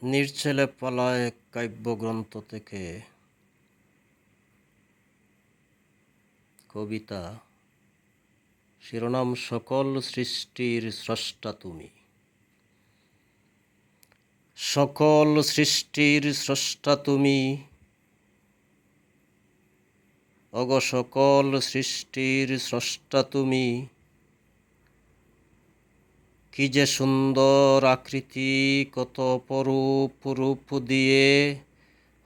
নির্ছেলে পালায় কাব্যগ্রন্থ থেকে কবিতা শিরোনাম সকল সৃষ্টির স্রষ্টা তুমি। সকল সৃষ্টির স্রষ্টা তুমি, ওগো সকল সৃষ্টির স্রষ্টা তুমি। কি যে সুন্দর আকৃতি, কত অপরূপ রূপ দিয়ে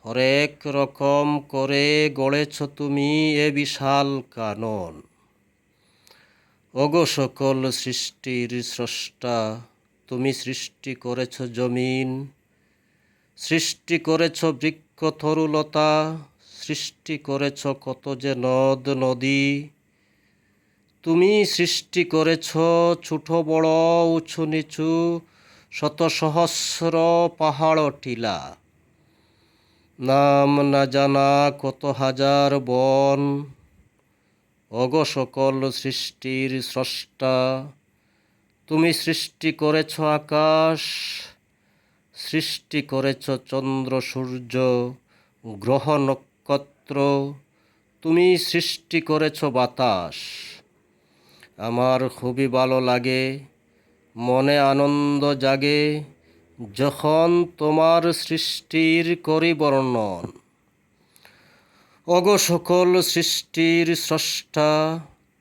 হরেক রকম করে গড়েছ তুমি এ বিশাল কানন। ওগো সকল সৃষ্টির স্রষ্টা তুমি, সৃষ্টি করেছ জমিন, সৃষ্টি করেছ বৃক্ষ তরুলতা, সৃষ্টি করেছ কত যে নদ নদী। তুমি সৃষ্টি করেছ ছোট বড় উঁচু নিচু শত সহস্র পাহাড় টিলা, নাম না জানা কত হাজার বন। ওগো সকল সৃষ্টির স্রষ্টা তুমি, সৃষ্টি করেছ আকাশ, সৃষ্টি করেছ চন্দ্র সূর্য গ্রহ নক্ষত্র, তুমি সৃষ্টি করেছ বাতাস। আমার খুবই ভালো লাগে, মনে আনন্দ জাগে যখন তোমার সৃষ্টির করি বর্ণন। ওগো সকল সৃষ্টির স্রষ্টা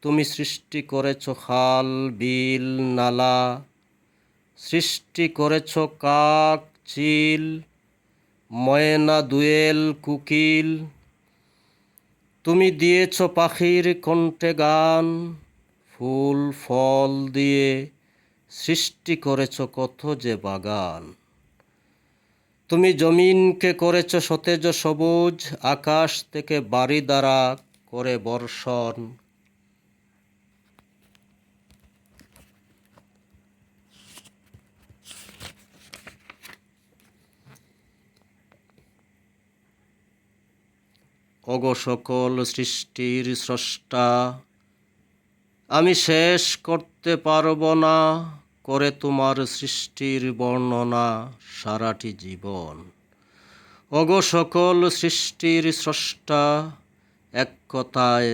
তুমি, সৃষ্টি করেছ খাল বিল নালা, সৃষ্টি করেছ কাক চিল ময়না দোয়েল কোকিল। তুমি দিয়েছ পাখির কণ্ঠে গান, ফুল ফল দিয়ে সৃষ্টি করেছ কত যে বাগান। তুমি জমিনকে করেছ সতেজ সবুজ, আকাশ থেকে বাড়ি দ্বারা করে বর্ষণ। ওগো সকল সৃষ্টির স্রষ্টা আমি শেষ করতে পারব না করে তোমার সৃষ্টির বর্ণনা সারাটি জীবন। ওগো সকল সৃষ্টির স্রষ্টা, এক কথায়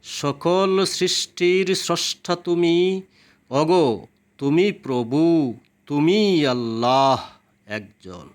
সকল সৃষ্টির স্রষ্টা তুমি। ওগো তুমি প্রভু, তুমি আল্লাহ একজন।